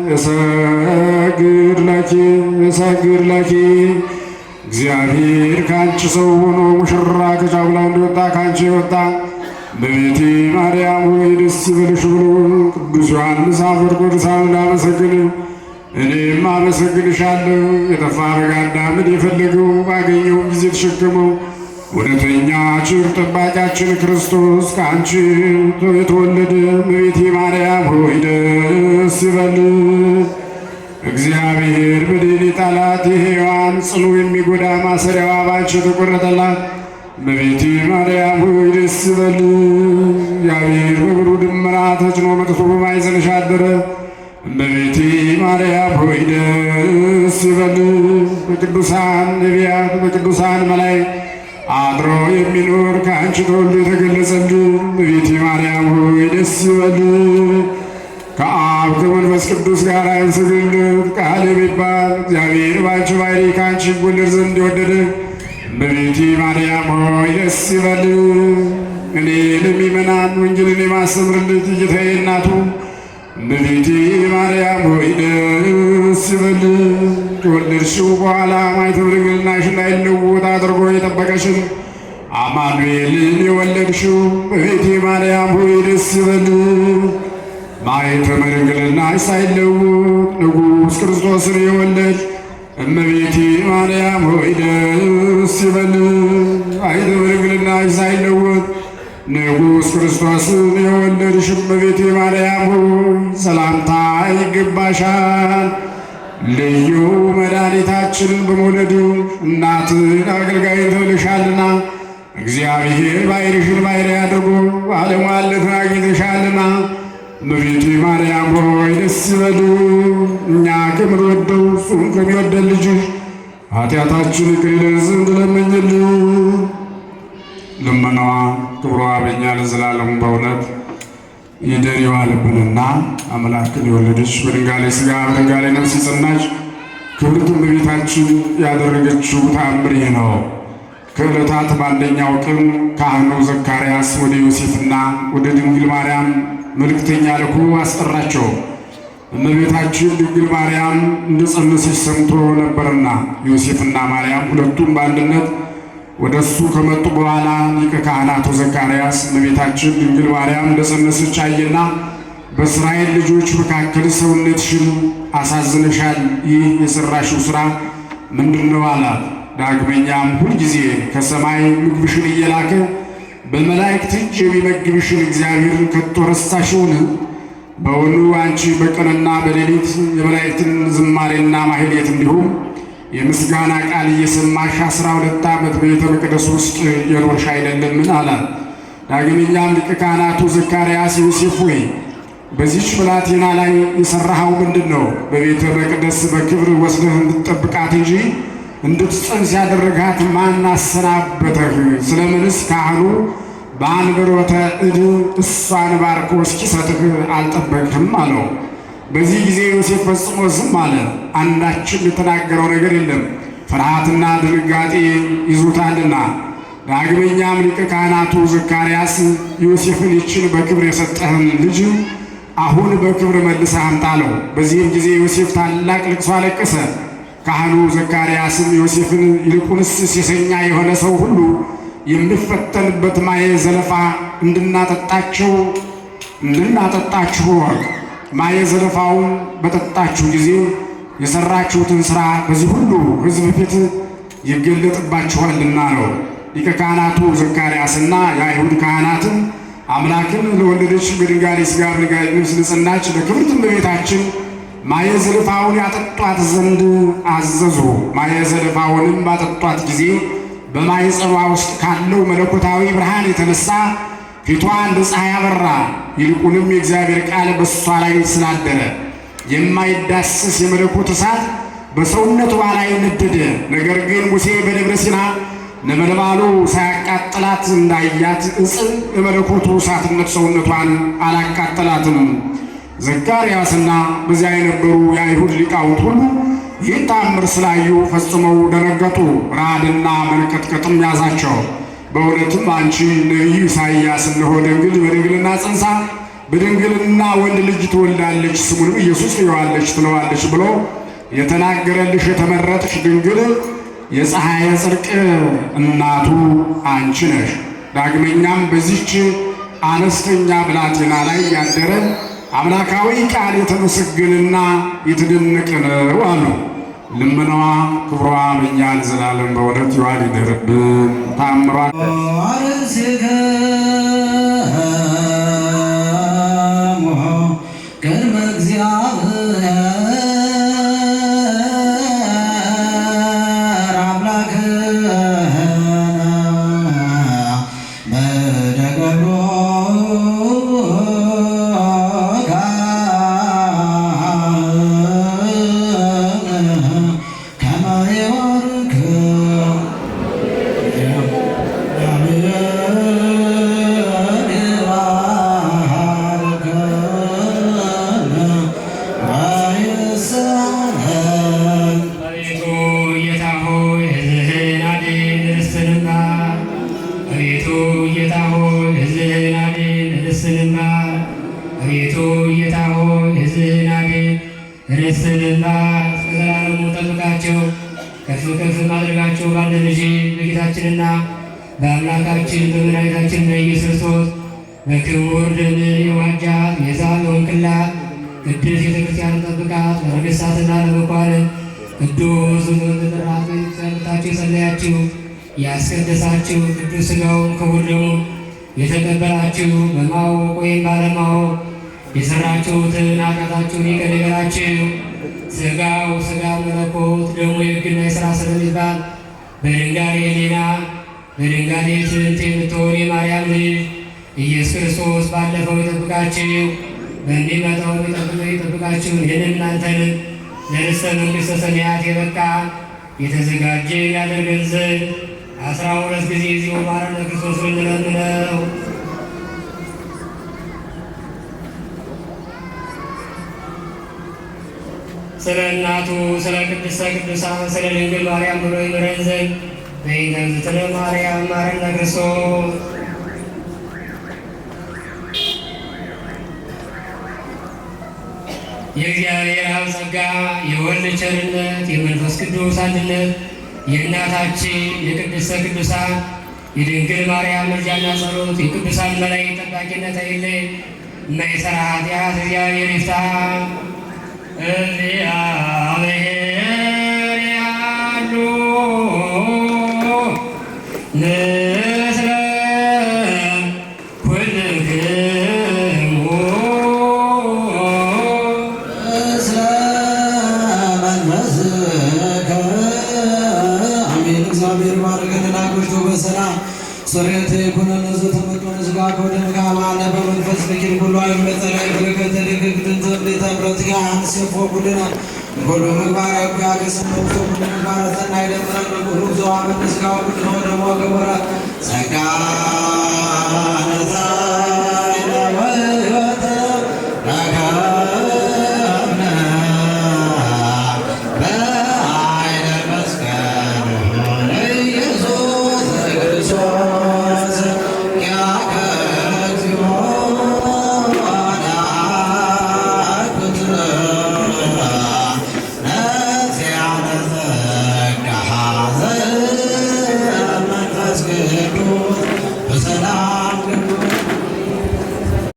እሰግድ ለኪ እግዚአብሔር ካንቺ ሰው ሆኖ ሙሽራ ከጫጉላው እንደወጣ ካንቺ ወጣ። እመቤቴ ማርያም ሆይ ደስ ይበልሽ ብሎ ቅዱስ ዮሐንስ አፈወርቅ ቅዱሳን እንዳመሰግን እኔም አመሰግንሻለሁ። የጠፋ በግ አዳምን የፈለገው ባገኘው ጊዜ ተሸከመው። እውነተኛ ቸር ጠባቂያችን ክርስቶስ ከአንቺ የተወለደ እመቤቴ ማርያም ሆይ ደስ ይበልሽ። እግዚአብሔር በደል ጣላት የሔዋን ጽኑ የሚጎዳ ማሰሪያዋ ባንቺ የተቆረጠላት እመቤቴ ማርያም ሆይ ደስ ይበልሽ። እግዚአብሔር በብሩህ ደመና ተጭኖ መጥቶ በማኅፀንሽ አደረ። እመቤቴ ማርያም ሆይ ደስ ይበልሽ። በቅዱሳን ነቢያት በቅዱሳን መላእክት አድሮ የሚኖር ከአንቺ ተወልዶ የተገለጸልን እመቤቴ ማርያም ሆይ ደስ ይበልሽ። ከአብ ከመንፈስ ቅዱስ ጋር ያንስግለት ቃል የሚባል እግዚአብሔር ባንቺ ባሕርይ ከአንቺ ይወለድ ዘንድ የወደደ እመቤቴ ማርያም ሆይ ደስ ይበልሽ። እኔ ለሚመናን ወንጌልን የማስተምርለት የጌታዬ እናቱ እመቤቴ ማርያም ሆይ ደስ ይበልሽ። ከወለድሽው በኋላ ማኅተመ ድንግልናሽ እንዳይለወጥ አድርጎ የጠበቀሽን አማኑኤልን የወለድሽው እመቤቴ ማርያም ሆይ ደስ ይበልሽ። ማኅተመ ድንግልናሽ ሳይለወጥ ንጉሥ ክርስቶስን የወለድሽ እመቤቴ ማርያም ሆይ ደስ ይበልሽ። ማኅተመ ድንግልናሽ ሳይለወጥ ንጉሥ ክርስቶስን የወለድሽ እመቤቴ ማርያም ሆይ ሰላምታ ይገባሻል። ልዩ መድኃኒታችንን በመውለድሽ እናትን አገልጋይን ተብለሻልና እግዚአብሔር ባሕርይሽን ባሕርይ አድርጎ ባለሟልነትን አግኝተሻልና እመቤቴ ማርያም ሆይ ደስ ይበልሽ። እኛ ከምንወደው እሱን ከሚወደን ልጅሽ ኃጢአታችን ይቅር ይለን ዘንድ ለምኝልን። ልመናዋ ክብሯ በእኛ ለዘላለሙ በእውነት ይደር ይዋልብንና አምላክን የወለደች በድንጋሌ ሥጋ በድንጋሌ ነፍስ የጸናች ክብርት እመቤታችን ያደረገችው ተአምር ይህ ነው። ከዕለታት በአንደኛው ቀን ካህኑ ዘካርያስ ወደ ዮሴፍና ወደ ድንግል ማርያም መልእክተኛ ልኮ አስጠራቸው። እመቤታችን ድንግል ማርያም እንደጸነሰች ሰምቶ ነበርና ዮሴፍና ማርያም ሁለቱም በአንድነት ወደ እሱ ከመጡ በኋላ ሊቀ ካህናቱ ዘካርያስ እመቤታችን ድንግል ማርያም እንደጸነሰች አየና በእስራኤል ልጆች መካከል ሰውነትሽን አሳዝነሻል፣ ይህ የሠራሽው ሥራ ምንድን ነው አላት። ዳግመኛም ሁልጊዜ ከሰማይ ምግብሽን እየላከ በመላእክት እጅ የሚመግብሽን እግዚአብሔርን ከቶ ረሳሽውን? በውኑ አንቺ በቀንና በሌሊት የመላእክትን ዝማሬና ማህሌት እንዲሁም የምስጋና ቃል እየሰማሽ 12 ዓመት በቤተ መቅደስ ውስጥ የኖርሽ አይደለምን? አላት። ዳግመኛም ሊቀ ካህናቱ ዘካርያስ ዮሴፍ ሆይ በዚህች ብላቴና ላይ የሠራኸው ምንድን ነው? በቤተ መቅደስ በክብር ወስደህ እንድትጠብቃት እንጂ እንድትጸንስ ያደረግሃት ማን አሰናበተህ? ስለምንስ ካህኑ በአንብሮተ እድ እሷን ባርኮ እስኪሰጥህ አልጠበቅህም? አለው። በዚህ ጊዜ ዮሴፍ ፈጽሞ ዝም አለ። አንዳችን የተናገረው ነገር የለም፣ ፍርሃትና ድንጋጤ ይዞታልና። ዳግመኛም ሊቀ ካህናቱ ዘካርያስ ዮሴፍን ይችን በክብር የሰጠህን ልጅ አሁን በክብር መልሰህ አምጣ አለው። በዚህም ጊዜ ዮሴፍ ታላቅ ልቅሶ አለቀሰ። ካህኑ ዘካርያስም ዮሴፍን ይልቁንስ ሴሰኛ የሆነ ሰው ሁሉ የሚፈተንበት ማየ ዘለፋ እንድናጠጣችሁ ወቅ ማየ ዘለፋውን በጠጣችሁ ጊዜ የሠራችሁትን ሥራ በዚህ ሁሉ ሕዝብ ፊት ይገለጥባችኋልና ነው። ሊቀ ካህናቱ ዘካርያስና የአይሁድ ካህናትን አምላክን ለወለደች በድንጋሌ ሥጋ በድንጋሌ ነፍስ ለጸናች ለክብርት እመቤታችን ማየ ዘለፋውን ያጠጧት ዘንድ አዘዙ። ማየ ዘለፋውንም ባጠጧት ጊዜ በማኅፀኗ ውስጥ ካለው መለኮታዊ ብርሃን የተነሳ ፊቷ እንደ ፀሐይ አበራ። ይልቁንም የእግዚአብሔር ቃል በእሷ ላይ ስላደረ የማይዳሰስ የመለኮት እሳት በሰውነቷ ላይ ነደደ። ነገር ግን ሙሴ በደብረ ሲና ነበልባሉ ሳያቃጥላት እንዳያት ዕፅን የመለኮቱ እሳትነት ሰውነቷን አላቃጠላትም። ዘካርያስና በዚያ የነበሩ የአይሁድ ሊቃውንት ሁሉ ይህን ተአምር ስላዩ ፈጽመው ደነገጡ። ራድና መንቀጥቀጥም ያዛቸው። በእውነትም አንቺ ነቢዩ ኢሳይያስ እነሆ ድንግል በድንግልና ጸንሳ በድንግልና ወንድ ልጅ ትወልዳለች፣ ስሙንም ኢየሱስ ትለዋለች ብሎ የተናገረልሽ የተመረጥሽ ድንግል የፀሐየ ጽድቅ እናቱ አንቺ ነሽ። ዳግመኛም በዚች አነስተኛ ብላቴና ላይ ያደረ አምላካዊ ቃል የተመሰገነና የተደነቀ ነው አሉ። ልመናዋ ክብሯ በእኛ ለዘላለም በእውነት ይዋል ይደርብን። ታምሯ በጌታችንና በአምላካችን በመድኃኒታችን በኢየሱስ ክርስቶስ በክቡር ደም የዋጃት የዛፍ ወንቅላት ቅድስት ቤተክርስቲያን ጠብቃት። ለነገሥታትና ለመኳንንት ቅዱስ በጥራት ቤተክርስቲያኖቻችሁ የጸለያችሁ ያስቀደሳችሁ ቅዱስ ሥጋውን ክቡር ደሙን የተቀበላችሁ በማወቅ ወይም ባለማወቅ የሠራችሁትን ኃጢአታችሁን ይቅር ይበላችሁ። ሥጋው ሥጋ መለኮት ደሙ የሕግና የሥራ ስለሚባል በድንጋሌ ሕሊና በድንጋሌ ትንት የምትሆን የማርያም ልጅ ኢየሱስ ክርስቶስ ባለፈው ይጠብቃችሁ፣ በሚመጣው ይጠብቃችሁ። ይህንን እናንተንም ለርስተ መንግሥተ ሰማያት የበቃ የተዘጋጀ ያደርገን ዘንድ 12 ጊዜ እዚሁ ማረነ ክርስቶስ እንለምነው። ስለ እናቱ ስለ ቅድስተ ቅዱሳን ስለ ድንግል ማርያም ብሎ ይምረን ዘንድ በእንተ እግዝእትነ ማርያም ማረነ ክርስቶስ። የእግዚአብሔር አብ ጸጋ የወልድ ቸርነት የመንፈስ ቅዱስ አንድነት የእናታችን የቅድስተ ቅዱሳን የድንግል ማርያም ምልጃና ጸሎት የቅዱሳን መላእክት ጠባቂነት አይለየን። የማይሠራ ኃጢአት እግዚአብሔር ይፍታ። እግዚአብሔር ያሉ ምስለ ኩልክሙ ምስለ መንፈስከ አሜን። እግዚአብሔር ባረከልን አቆይቶ በሰላም ስርየት ይኩነን ዘተመጡን ሥጋ ከወደም ካማለ በመንፈስ ልኪል ሁሉ አይን በጸላይ በረከተ ልክክትን ዘብሌታ ብረትጋ አንስፎ ኩልና ሁሉ ምግባር ያገሰን ወቅቶ ሁሉ ምግባር ሰናይ ደምረን ሁሉ ዘዋመን ሥጋው ቅድሞ ደሞ ገበራ ጸጋ ነዛይ